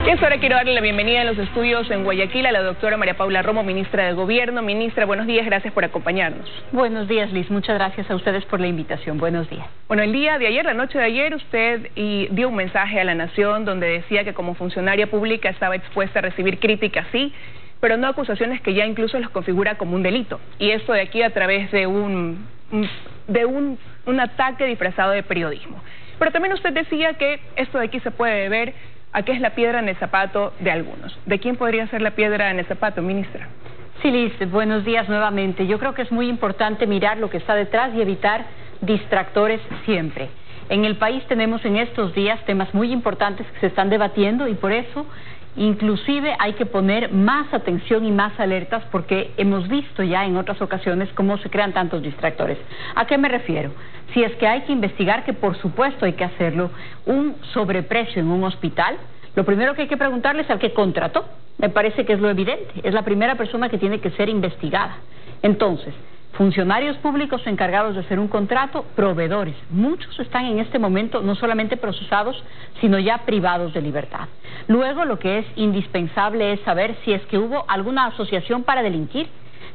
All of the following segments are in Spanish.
Y ahora quiero darle la bienvenida en los estudios en Guayaquil a la doctora María Paula Romo, ministra del Gobierno. Ministra, buenos días, gracias por acompañarnos. Buenos días, Liz, muchas gracias a ustedes por la invitación. Buenos días. Bueno, el día de ayer, la noche de ayer, usted dio un mensaje a la Nación donde decía que como funcionaria pública estaba expuesta a recibir críticas, sí, pero no acusaciones que ya incluso los configura como un delito. Y esto de aquí a través de un ataque disfrazado de periodismo. Pero también usted decía que esto de aquí se puede ver a qué es la piedra en el zapato de algunos. ¿De quién podría ser la piedra en el zapato, ministra? Sí, Liz, buenos días nuevamente. Yo creo que es muy importante mirar lo que está detrás y evitar distractores siempre. En el país tenemos en estos días temas muy importantes que se están debatiendo y por eso inclusive hay que poner más atención y más alertas porque hemos visto ya en otras ocasiones cómo se crean tantos distractores. ¿A qué me refiero? Si es que hay que investigar, que por supuesto hay que hacerlo, un sobreprecio en un hospital, lo primero que hay que preguntarle es al que contrató. Me parece que es lo evidente, es la primera persona que tiene que ser investigada. Entonces, funcionarios públicos encargados de hacer un contrato, proveedores. Muchos están en este momento no solamente procesados, sino ya privados de libertad. Luego, lo que es indispensable es saber si es que hubo alguna asociación para delinquir,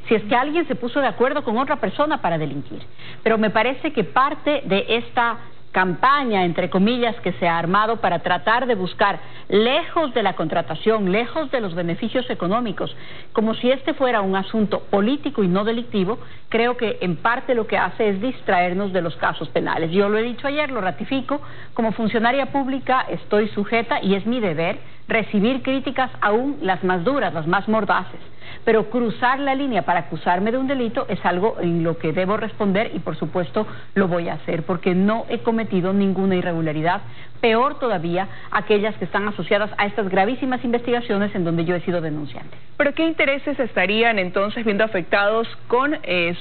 si es que alguien se puso de acuerdo con otra persona para delinquir. Pero me parece que parte de esta campaña, entre comillas, que se ha armado para tratar de buscar, lejos de la contratación, lejos de los beneficios económicos, como si este fuera un asunto político y no delictivo, creo que en parte lo que hace es distraernos de los casos penales. Yo lo he dicho ayer, lo ratifico, como funcionaria pública estoy sujeta y es mi deber recibir críticas aún las más duras, las más mordaces. Pero cruzar la línea para acusarme de un delito es algo en lo que debo responder y por supuesto lo voy a hacer porque no he cometido ninguna irregularidad, peor todavía aquellas que están asociadas a estas gravísimas investigaciones en donde yo he sido denunciante. ¿Pero qué intereses estarían entonces viendo afectados con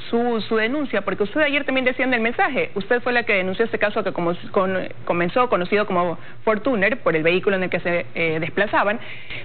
su denuncia? Porque usted ayer también decía en el mensaje, usted fue la que denunció este caso que comenzó conocido como Fortuner por el vehículo en el que se desplazaban,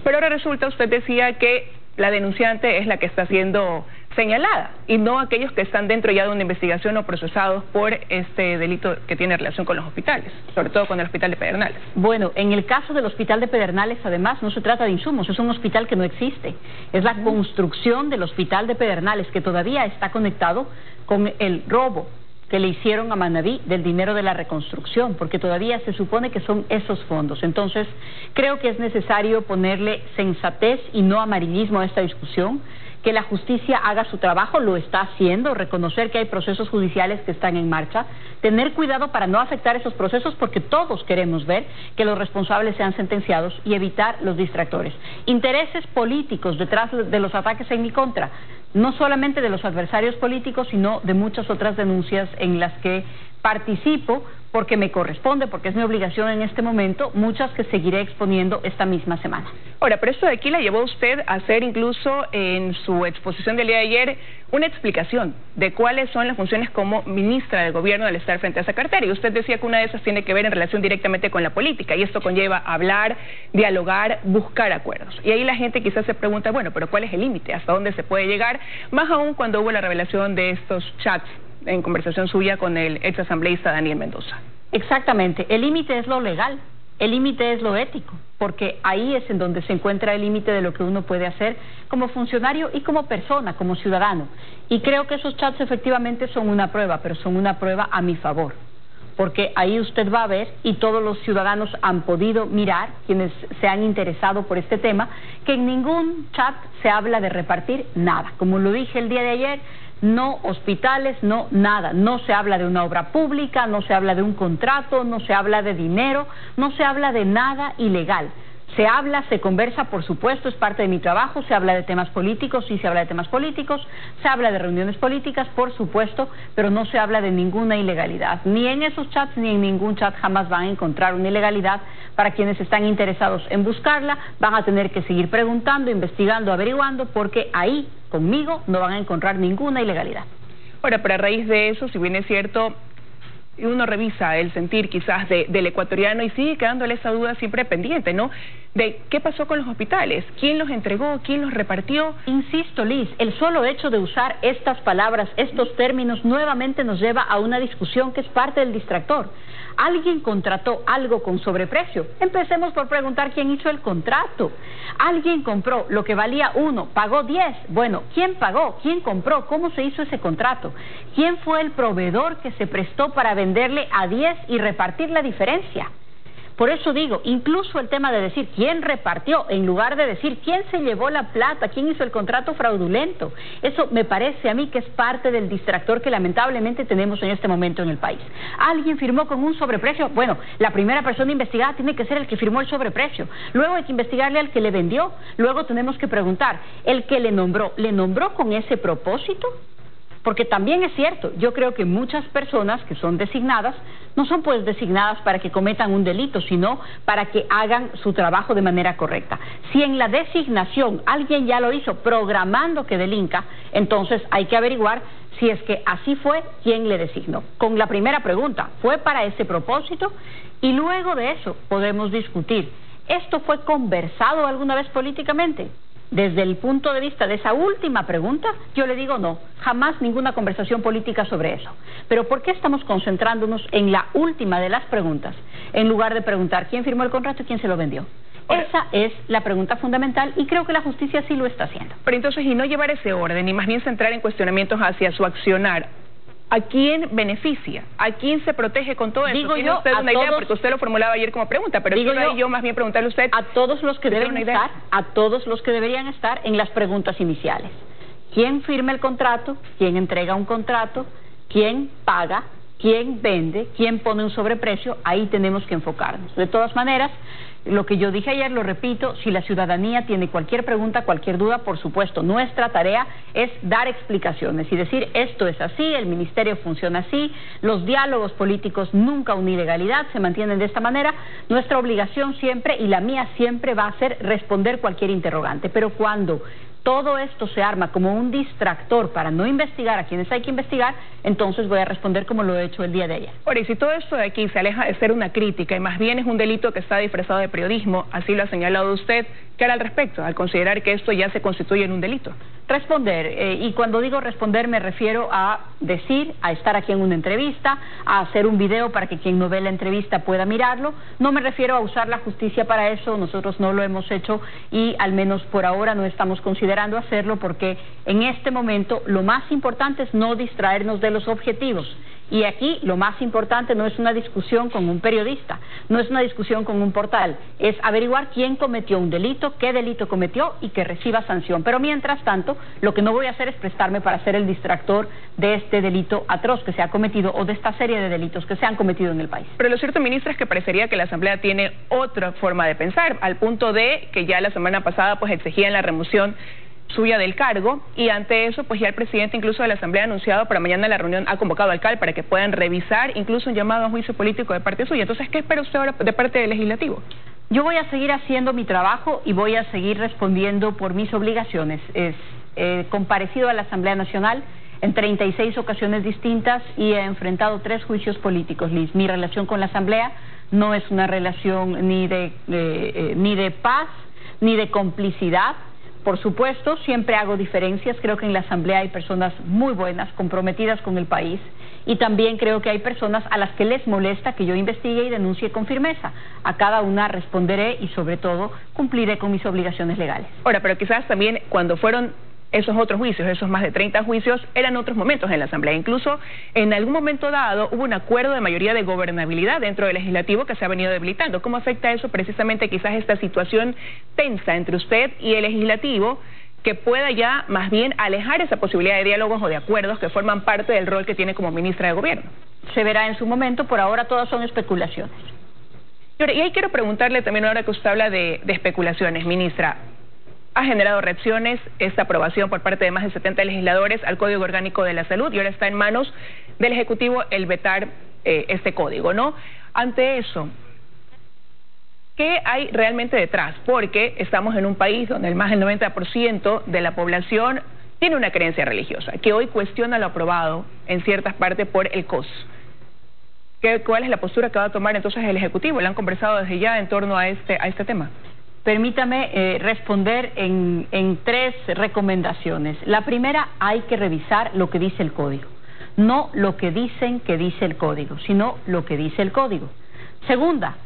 pero ahora resulta, usted decía que la denunciante es la que está siendo señalada y no aquellos que están dentro ya de una investigación o procesados por este delito que tiene relación con los hospitales, sobre todo con el hospital de Pedernales. Bueno, en el caso del hospital de Pedernales, además, no se trata de insumos, es un hospital que no existe. Es la construcción del hospital de Pedernales que todavía está conectado con el robo que le hicieron a Manaví del dinero de la reconstrucción, porque todavía se supone que son esos fondos. Entonces, creo que es necesario ponerle sensatez y no amarillismo a esta discusión, que la justicia haga su trabajo, lo está haciendo, reconocer que hay procesos judiciales que están en marcha, tener cuidado para no afectar esos procesos porque todos queremos ver que los responsables sean sentenciados y evitar los distractores. Intereses políticos detrás de los ataques en mi contra, no solamente de los adversarios políticos, sino de muchas otras denuncias en las que participo porque me corresponde, porque es mi obligación en este momento, muchas que seguiré exponiendo esta misma semana. Ahora, pero esto de aquí la llevó usted a hacer incluso en su exposición del día de ayer una explicación de cuáles son las funciones como ministra del Gobierno al estar frente a esa cartera. Y usted decía que una de esas tiene que ver en relación directamente con la política y esto conlleva hablar, dialogar, buscar acuerdos. Y ahí la gente quizás se pregunta, bueno, pero ¿cuál es el límite? ¿Hasta dónde se puede llegar? Más aún cuando hubo la revelación de estos chats en conversación suya con el exasambleísta Daniel Mendoza. Exactamente, el límite es lo legal, el límite es lo ético, porque ahí es en donde se encuentra el límite de lo que uno puede hacer como funcionario y como persona, como ciudadano. Y creo que esos chats efectivamente son una prueba, pero son una prueba a mi favor, porque ahí usted va a ver, y todos los ciudadanos han podido mirar, quienes se han interesado por este tema, que en ningún chat se habla de repartir nada. Como lo dije el día de ayer, no hospitales, no nada, no se habla de una obra pública, no se habla de un contrato, no se habla de dinero, no se habla de nada ilegal. Se habla, se conversa, por supuesto, es parte de mi trabajo, se habla de temas políticos, sí se habla de temas políticos, se habla de reuniones políticas, por supuesto, pero no se habla de ninguna ilegalidad. Ni en esos chats, ni en ningún chat jamás van a encontrar una ilegalidad. Para quienes están interesados en buscarla, van a tener que seguir preguntando, investigando, averiguando, porque ahí, conmigo, no van a encontrar ninguna ilegalidad. Ahora, pero a raíz de eso, si bien es cierto, uno revisa el sentir quizás del ecuatoriano y sigue quedándole esa duda siempre pendiente, ¿no? De qué pasó con los hospitales, quién los entregó, quién los repartió. Insisto, Liz, el solo hecho de usar estas palabras, estos términos, nuevamente nos lleva a una discusión que es parte del distractor. ¿Alguien contrató algo con sobreprecio? Empecemos por preguntar quién hizo el contrato. ¿Alguien compró lo que valía 1, pagó 10? Bueno, ¿quién pagó? ¿Quién compró? ¿Cómo se hizo ese contrato? ¿Quién fue el proveedor que se prestó para venderle a 10 y repartir la diferencia? Por eso digo, incluso el tema de decir quién repartió, en lugar de decir quién se llevó la plata, quién hizo el contrato fraudulento, eso me parece a mí que es parte del distractor que lamentablemente tenemos en este momento en el país. ¿Alguien firmó con un sobreprecio? Bueno, la primera persona investigada tiene que ser el que firmó el sobreprecio. Luego hay que investigarle al que le vendió. Luego tenemos que preguntar, ¿el que le nombró con ese propósito? Porque también es cierto, yo creo que muchas personas que son designadas no son pues designadas para que cometan un delito, sino para que hagan su trabajo de manera correcta. Si en la designación alguien ya lo hizo programando que delinca, entonces hay que averiguar si es que así fue, quién le designó. Con la primera pregunta, ¿fue para ese propósito? Y luego de eso podemos discutir, ¿esto fue conversado alguna vez políticamente? Desde el punto de vista de esa última pregunta, yo le digo no, jamás ninguna conversación política sobre eso. Pero ¿por qué estamos concentrándonos en la última de las preguntas, en lugar de preguntar quién firmó el contrato y quién se lo vendió? Esa es la pregunta fundamental y creo que la justicia sí lo está haciendo. Pero entonces, y no llevar ese orden, y más bien centrar en cuestionamientos hacia su accionar, ¿a quién beneficia? ¿A quién se protege con todo eso? Digo ¿Tiene yo, usted una idea? Porque usted lo formulaba ayer como pregunta, pero quiero yo más bien preguntarle a usted. A todos los que deben estar, a todos los que deberían estar en las preguntas iniciales. ¿Quién firma el contrato? ¿Quién entrega un contrato? ¿Quién paga? ¿Quién vende? ¿Quién pone un sobreprecio? Ahí tenemos que enfocarnos. De todas maneras, lo que yo dije ayer, lo repito, si la ciudadanía tiene cualquier pregunta, cualquier duda, por supuesto, nuestra tarea es dar explicaciones y decir esto es así, el ministerio funciona así, los diálogos políticos nunca una ilegalidad, se mantienen de esta manera. Nuestra obligación siempre, y la mía siempre, va a ser responder cualquier interrogante, pero cuando todo esto se arma como un distractor para no investigar a quienes hay que investigar, entonces voy a responder como lo he hecho el día de ayer. Ahora, y si todo esto de aquí se aleja de ser una crítica y más bien es un delito que está disfrazado de periodismo, así lo ha señalado usted, ¿qué hará al respecto, al considerar que esto ya se constituye en un delito? Responder, y cuando digo responder me refiero a decir, a estar aquí en una entrevista, a hacer un video para que quien no ve la entrevista pueda mirarlo. No me refiero a usar la justicia para eso, nosotros no lo hemos hecho y al menos por ahora no estamos considerando hacerlo porque en este momento lo más importante es no distraernos de los objetivos. Y aquí lo más importante no es una discusión con un periodista, no es una discusión con un portal, es averiguar quién cometió un delito, qué delito cometió y que reciba sanción. Pero mientras tanto, lo que no voy a hacer es prestarme para ser el distractor de este delito atroz que se ha cometido o de esta serie de delitos que se han cometido en el país. Pero lo cierto, ministra, es que parecería que la Asamblea tiene otra forma de pensar, al punto de que ya la semana pasada pues exigían la remoción suya del cargo, y ante eso pues ya el presidente incluso de la Asamblea ha anunciado para mañana la reunión, ha convocado al CAL para que puedan revisar incluso un llamado a juicio político de parte suya. Entonces, ¿qué espera usted ahora de parte del legislativo? Yo voy a seguir haciendo mi trabajo y voy a seguir respondiendo por mis obligaciones. He comparecido a la Asamblea Nacional en 36 ocasiones distintas y he enfrentado 3 juicios políticos, Liz. Mi relación con la Asamblea no es una relación ni de paz, ni de complicidad. Por supuesto, siempre hago diferencias, creo que en la Asamblea hay personas muy buenas, comprometidas con el país, y también creo que hay personas a las que les molesta que yo investigue y denuncie con firmeza. A cada una responderé y sobre todo cumpliré con mis obligaciones legales. Ahora, pero quizás también cuando fueron esos otros juicios, esos más de 30 juicios, eran otros momentos en la Asamblea. Incluso en algún momento dado hubo un acuerdo de mayoría de gobernabilidad dentro del legislativo que se ha venido debilitando. ¿Cómo afecta eso precisamente quizás esta situación tensa entre usted y el legislativo que pueda ya más bien alejar esa posibilidad de diálogos o de acuerdos que forman parte del rol que tiene como ministra de Gobierno? Se verá en su momento, por ahora todas son especulaciones. Y ahí quiero preguntarle también, ahora que usted habla de especulaciones, ministra, ha generado reacciones esta aprobación por parte de más de 70 legisladores al Código Orgánico de la Salud y ahora está en manos del Ejecutivo el vetar este código, ¿no? Ante eso, ¿qué hay realmente detrás? Porque estamos en un país donde más del 90% de la población tiene una creencia religiosa, que hoy cuestiona lo aprobado en ciertas partes por el COS. ¿Cuál es la postura que va a tomar entonces el Ejecutivo? ¿Le han conversado desde ya en torno a este tema? Permítame responder en 3 recomendaciones. La primera, hay que revisar lo que dice el código. No lo que dicen que dice el código, sino lo que dice el código. Segunda,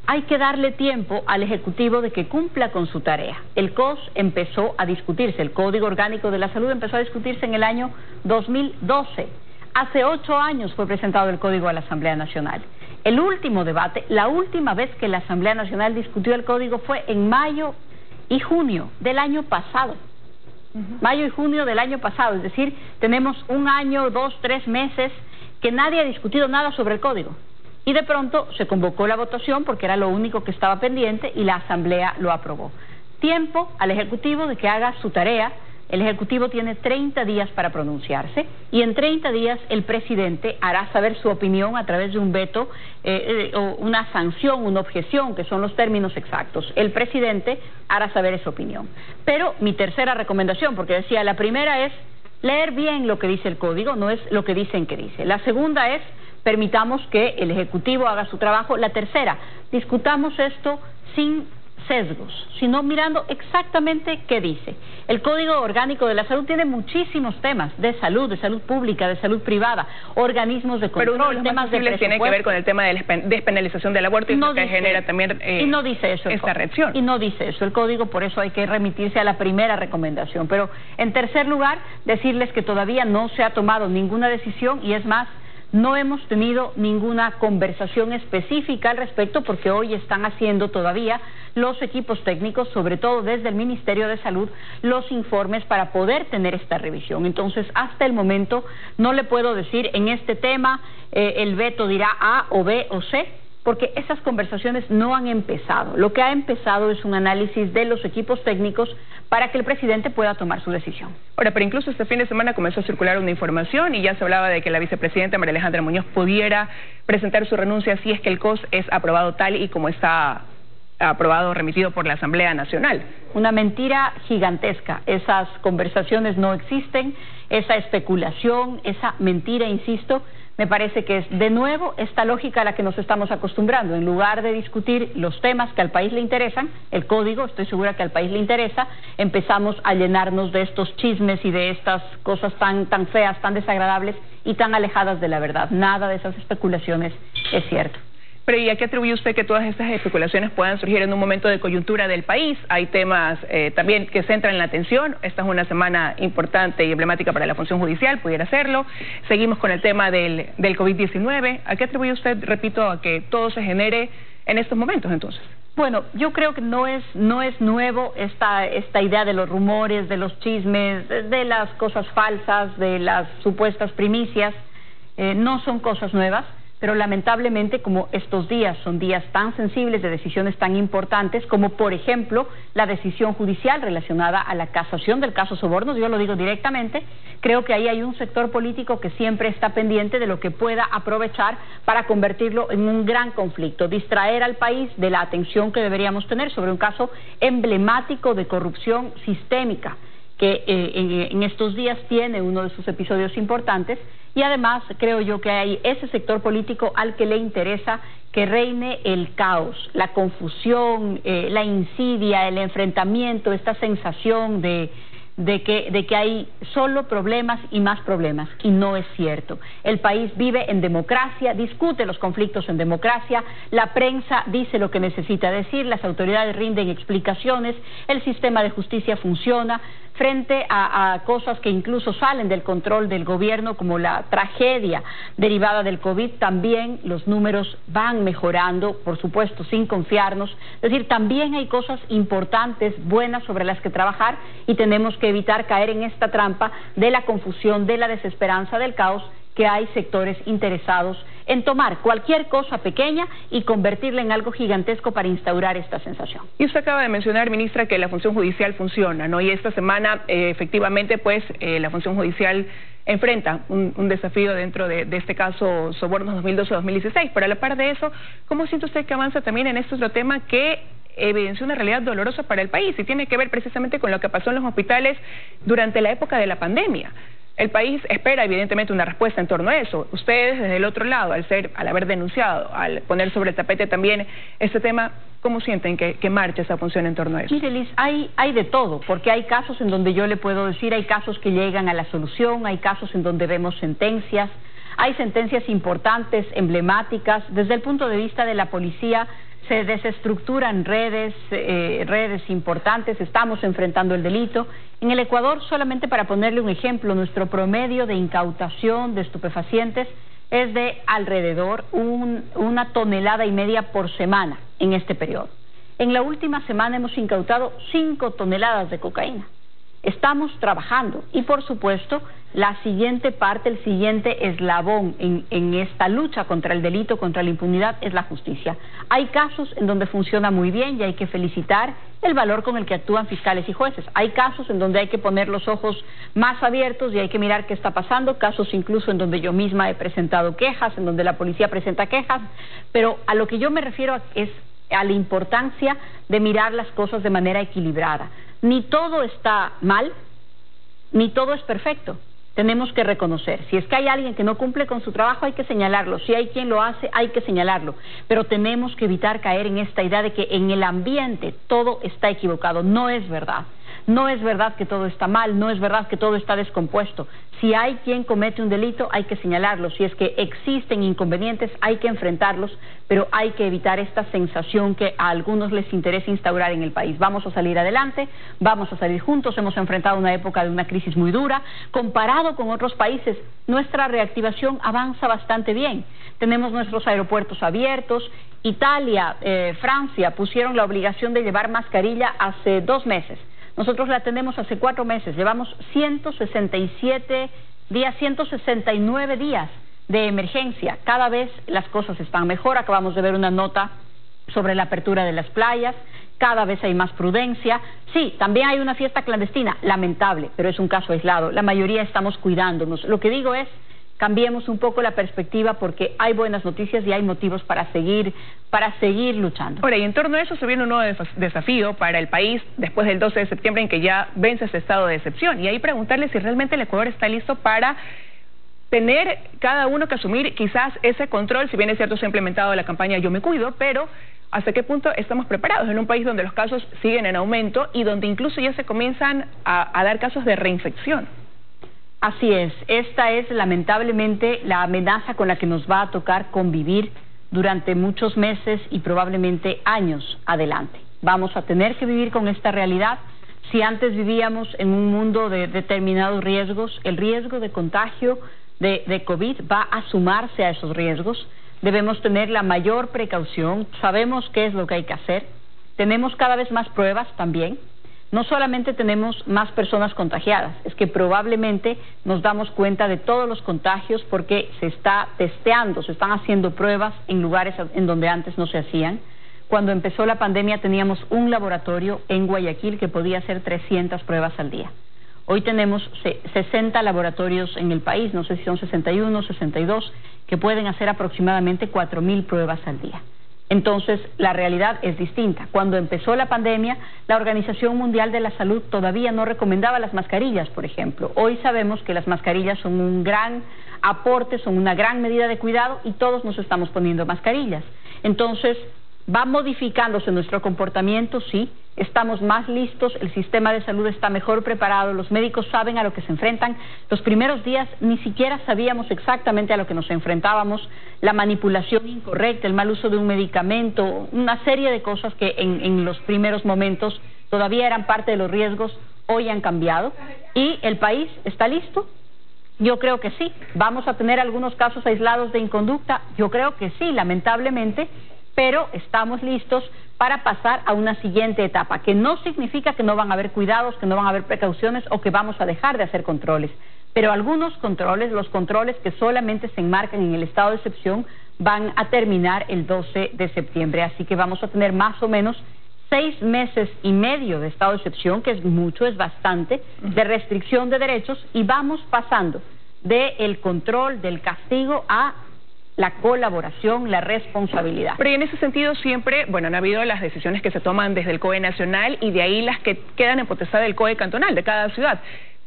hay que darle tiempo al Ejecutivo de que cumpla con su tarea. El COS empezó a discutirse, el Código Orgánico de la Salud empezó a discutirse en el año 2012. Hace 8 años fue presentado el Código a la Asamblea Nacional. El último debate, la última vez que la Asamblea Nacional discutió el Código fue en mayo y junio del año pasado. Mayo y junio del año pasado, es decir, tenemos 1 año, 2, 3 meses que nadie ha discutido nada sobre el Código. Y de pronto se convocó la votación porque era lo único que estaba pendiente y la Asamblea lo aprobó. Tiempo al Ejecutivo de que haga su tarea. El Ejecutivo tiene 30 días para pronunciarse y en 30 días el presidente hará saber su opinión a través de un veto o una sanción, una objeción, que son los términos exactos. El presidente hará saber esa opinión. Pero mi tercera recomendación, porque decía, la primera es leer bien lo que dice el código, no es lo que dicen que dice. La segunda es, permitamos que el Ejecutivo haga su trabajo. La tercera, discutamos esto sin sesgos, sino mirando exactamente qué dice. El Código Orgánico de la Salud tiene muchísimos temas de salud pública, de salud privada, organismos de control, pero uno de los temas más de sensibles tiene que ver con el tema de la despenalización del aborto y no que dice, genera también y no dice eso esta reacción. Y no dice eso el código, por eso hay que remitirse a la primera recomendación. Pero en tercer lugar, decirles que todavía no se ha tomado ninguna decisión y es más, no hemos tenido ninguna conversación específica al respecto porque hoy están haciendo todavía los equipos técnicos, sobre todo desde el Ministerio de Salud, los informes para poder tener esta revisión. Entonces, hasta el momento no le puedo decir en este tema el veto dirá A o B o C, porque esas conversaciones no han empezado. Lo que ha empezado es un análisis de los equipos técnicos para que el presidente pueda tomar su decisión. Ahora, pero incluso este fin de semana comenzó a circular una información y ya se hablaba de que la vicepresidenta María Alejandra Muñoz pudiera presentar su renuncia si es que el COS es aprobado tal y como está aprobado, remitido por la Asamblea Nacional. Una mentira gigantesca. Esas conversaciones no existen, esa especulación, esa mentira, insisto, me parece que es de nuevo esta lógica a la que nos estamos acostumbrando. En lugar de discutir los temas que al país le interesan, el código, estoy segura que al país le interesa, empezamos a llenarnos de estos chismes y de estas cosas tan feas, tan desagradables y tan alejadas de la verdad. Nada de esas especulaciones es cierto. Pero ¿y a qué atribuye usted que todas estas especulaciones puedan surgir en un momento de coyuntura del país? Hay temas también que centran la atención. Esta es una semana importante y emblemática para la función judicial, pudiera serlo. Seguimos con el tema del COVID-19. ¿A qué atribuye usted, repito, a que todo se genere en estos momentos entonces? Bueno, yo creo que no es nuevo esta idea de los rumores, de los chismes, de las cosas falsas, de las supuestas primicias. No son cosas nuevas. Pero lamentablemente, como estos días son días tan sensibles de decisiones tan importantes, como por ejemplo la decisión judicial relacionada a la casación del caso Sobornos, yo lo digo directamente, creo que ahí hay un sector político que siempre está pendiente de lo que pueda aprovechar para convertirlo en un gran conflicto, distraer al país de la atención que deberíamos tener sobre un caso emblemático de corrupción sistémica, que en estos días tiene uno de sus episodios importantes, y además creo yo que hay ese sector político al que le interesa que reine el caos, la confusión, la insidia, el enfrentamiento, esta sensación de que hay solo problemas y más problemas, y no es cierto. El país vive en democracia, discute los conflictos en democracia, la prensa dice lo que necesita decir, las autoridades rinden explicaciones, el sistema de justicia funciona. Frente a cosas que incluso salen del control del gobierno, como la tragedia derivada del COVID, también los números van mejorando, por supuesto, sin confiarnos. Es decir, también hay cosas importantes, buenas, sobre las que trabajar, y tenemos que evitar caer en esta trampa de la confusión, de la desesperanza, del caos, que hay sectores interesados en tomar cualquier cosa pequeña y convertirla en algo gigantesco para instaurar esta sensación. Y usted acaba de mencionar, ministra, que la función judicial funciona, ¿no? Y esta semana, efectivamente, pues, la función judicial enfrenta un desafío dentro de este caso Sobornos 2012-2016. Pero a la par de eso, ¿cómo siente usted que avanza también en este otro tema que evidencia una realidad dolorosa para el país y tiene que ver precisamente con lo que pasó en los hospitales durante la época de la pandemia? El país espera evidentemente una respuesta en torno a eso. Ustedes desde el otro lado, al haber denunciado, al poner sobre el tapete también este tema, ¿cómo sienten que marcha esa función en torno a eso? Mire, Liz, hay de todo, porque hay casos en donde yo le puedo decir, hay casos que llegan a la solución, hay casos en donde vemos sentencias, hay sentencias importantes, emblemáticas. Desde el punto de vista de la policía, se desestructuran redes importantes, estamos enfrentando el delito. En el Ecuador, solamente para ponerle un ejemplo, nuestro promedio de incautación de estupefacientes es de alrededor 1,5 toneladas por semana en este periodo. En la última semana hemos incautado 5 toneladas de cocaína. Estamos trabajando y, por supuesto, la siguiente parte, el siguiente eslabón en esta lucha contra el delito, contra la impunidad, es la justicia. Hay casos en donde funciona muy bien y hay que felicitar el valor con el que actúan fiscales y jueces. Hay casos en donde hay que poner los ojos más abiertos y hay que mirar qué está pasando, casos incluso en donde yo misma he presentado quejas, en donde la policía presenta quejas, pero a lo que yo me refiero es a la importancia de mirar las cosas de manera equilibrada. Ni todo está mal, ni todo es perfecto. Tenemos que reconocer, si es que hay alguien que no cumple con su trabajo, hay que señalarlo. Si hay quien lo hace, hay que señalarlo. Pero tenemos que evitar caer en esta idea de que en el ambiente todo está equivocado. No es verdad. No es verdad que todo está mal, no es verdad que todo está descompuesto. Si hay quien comete un delito, hay que señalarlo. Si es que existen inconvenientes, hay que enfrentarlos, pero hay que evitar esta sensación que a algunos les interesa instaurar en el país. Vamos a salir adelante, vamos a salir juntos. Hemos enfrentado una época de una crisis muy dura. Comparado con otros países, nuestra reactivación avanza bastante bien. Tenemos nuestros aeropuertos abiertos. Italia, Francia pusieron la obligación de llevar mascarilla hace 2 meses. Nosotros la tenemos hace 4 meses, llevamos 167 días, 169 días de emergencia. Cada vez las cosas están mejor, acabamos de ver una nota sobre la apertura de las playas, cada vez hay más prudencia. Sí, también hay una fiesta clandestina, lamentable, pero es un caso aislado. La mayoría estamos cuidándonos. Lo que digo es, cambiemos un poco la perspectiva porque hay buenas noticias y hay motivos para seguir luchando. Ahora, y en torno a eso se viene un nuevo desafío para el país después del 12 de septiembre en que ya vence ese estado de excepción. Y ahí preguntarle si realmente el Ecuador está listo para tener cada uno que asumir quizás ese control, si bien es cierto se ha implementado la campaña Yo Me Cuido, pero ¿hasta qué punto estamos preparados en un país donde los casos siguen en aumento y donde incluso ya se comienzan a dar casos de reinfección? Así es, esta es lamentablemente la amenaza con la que nos va a tocar convivir durante muchos meses y probablemente años adelante. Vamos a tener que vivir con esta realidad. Si antes vivíamos en un mundo de determinados riesgos, el riesgo de contagio de COVID va a sumarse a esos riesgos. Debemos tener la mayor precaución, sabemos qué es lo que hay que hacer. Tenemos cada vez más pruebas también. No solamente tenemos más personas contagiadas, es que probablemente nos damos cuenta de todos los contagios porque se está testeando, se están haciendo pruebas en lugares en donde antes no se hacían. Cuando empezó la pandemia teníamos un laboratorio en Guayaquil que podía hacer 300 pruebas al día. Hoy tenemos 60 laboratorios en el país, no sé si son 61, 62, que pueden hacer aproximadamente 4.000 pruebas al día. Entonces, la realidad es distinta. Cuando empezó la pandemia, la Organización Mundial de la Salud todavía no recomendaba las mascarillas, por ejemplo. Hoy sabemos que las mascarillas son un gran aporte, son una gran medida de cuidado y todos nos estamos poniendo mascarillas. Entonces, va modificándose nuestro comportamiento, sí. Estamos más listos, el sistema de salud está mejor preparado, los médicos saben a lo que se enfrentan. Los primeros días ni siquiera sabíamos exactamente a lo que nos enfrentábamos, la manipulación incorrecta, el mal uso de un medicamento, una serie de cosas que en los primeros momentos todavía eran parte de los riesgos, hoy han cambiado. ¿Y el país está listo? Yo creo que sí. ¿Vamos a tener algunos casos aislados de inconducta? Yo creo que sí, lamentablemente, pero estamos listos para pasar a una siguiente etapa, que no significa que no van a haber cuidados, que no van a haber precauciones o que vamos a dejar de hacer controles. Pero algunos controles, los controles que solamente se enmarcan en el estado de excepción, van a terminar el 12 de septiembre. Así que vamos a tener más o menos 6 meses y medio de estado de excepción, que es mucho, es bastante, de restricción de derechos, y vamos pasando del control, del castigo a la colaboración, la responsabilidad. Pero y en ese sentido siempre, bueno, han habido las decisiones que se toman desde el COE nacional y de ahí las que quedan en potestad del COE cantonal de cada ciudad.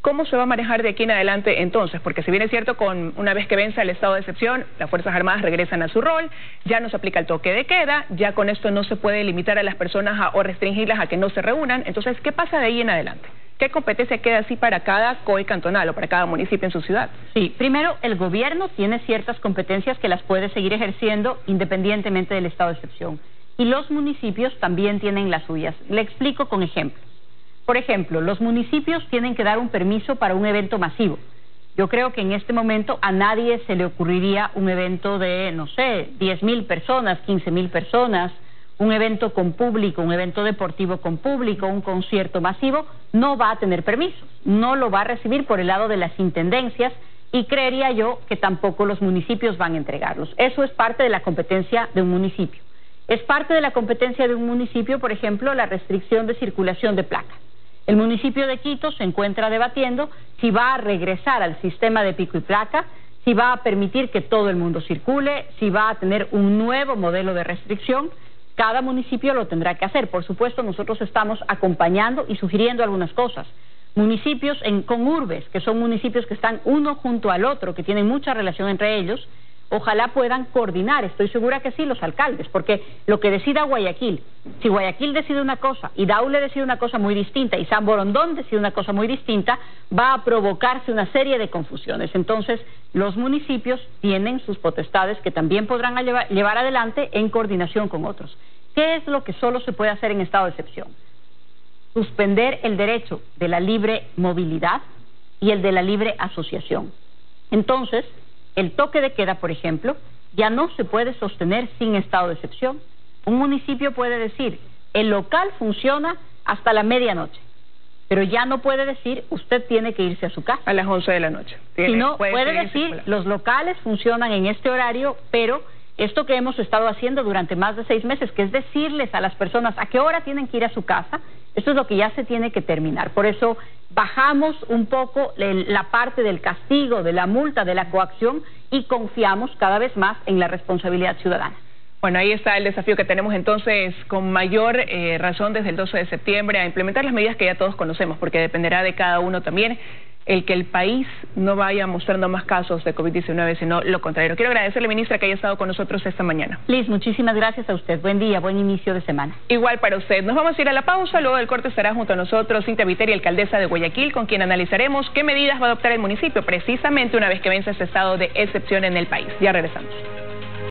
¿Cómo se va a manejar de aquí en adelante entonces? Porque si bien es cierto, una vez que venza el estado de excepción, las Fuerzas Armadas regresan a su rol, ya no se aplica el toque de queda, ya con esto no se puede limitar a las personas o restringirlas a que no se reúnan. Entonces, ¿qué pasa de ahí en adelante? ¿Qué competencia queda así para cada COE cantonal o para cada municipio en su ciudad? Sí, primero, el gobierno tiene ciertas competencias que las puede seguir ejerciendo independientemente del estado de excepción. Y los municipios también tienen las suyas. Le explico con ejemplos. Por ejemplo, los municipios tienen que dar un permiso para un evento masivo. Yo creo que en este momento a nadie se le ocurriría un evento de, no sé, 10,000 personas, 15,000 personas, un evento con público, un evento deportivo con público, un concierto masivo, no va a tener permisos, no lo va a recibir por el lado de las intendencias y creería yo que tampoco los municipios van a entregarlos. Eso es parte de la competencia de un municipio. Es parte de la competencia de un municipio, por ejemplo, la restricción de circulación de placas. El municipio de Quito se encuentra debatiendo si va a regresar al sistema de pico y placa, si va a permitir que todo el mundo circule, si va a tener un nuevo modelo de restricción. Cada municipio lo tendrá que hacer. Por supuesto, nosotros estamos acompañando y sugiriendo algunas cosas. Municipios con urbes, que son municipios que están uno junto al otro, que tienen mucha relación entre ellos, ojalá puedan coordinar, estoy segura que sí, los alcaldes, porque lo que decida Guayaquil, si Guayaquil decide una cosa y Daule decide una cosa muy distinta y San Borondón decide una cosa muy distinta, va a provocarse una serie de confusiones. Entonces, los municipios tienen sus potestades que también podrán llevar adelante en coordinación con otros. ¿Qué es lo que solo se puede hacer en estado de excepción? Suspender el derecho de la libre movilidad y el de la libre asociación. Entonces, el toque de queda, por ejemplo, ya no se puede sostener sin estado de excepción. Un municipio puede decir, el local funciona hasta la medianoche, pero ya no puede decir, usted tiene que irse a su casa. A las 11 de la noche. Sino puede decir, los locales funcionan en este horario, pero esto que hemos estado haciendo durante más de 6 meses, que es decirles a las personas a qué hora tienen que ir a su casa, esto es lo que ya se tiene que terminar. Por eso bajamos un poco la parte del castigo, de la multa, de la coacción y confiamos cada vez más en la responsabilidad ciudadana. Bueno, ahí está el desafío que tenemos entonces con mayor razón desde el 12 de septiembre a implementar las medidas que ya todos conocemos, porque dependerá de cada uno también el que el país no vaya mostrando más casos de COVID-19, sino lo contrario. Quiero agradecerle, ministra, que haya estado con nosotros esta mañana. Liz, muchísimas gracias a usted. Buen día, buen inicio de semana. Igual para usted. Nos vamos a ir a la pausa. Luego del corte estará junto a nosotros Cintia Viteri, alcaldesa de Guayaquil, con quien analizaremos qué medidas va a adoptar el municipio precisamente una vez que vence este estado de excepción en el país. Ya regresamos.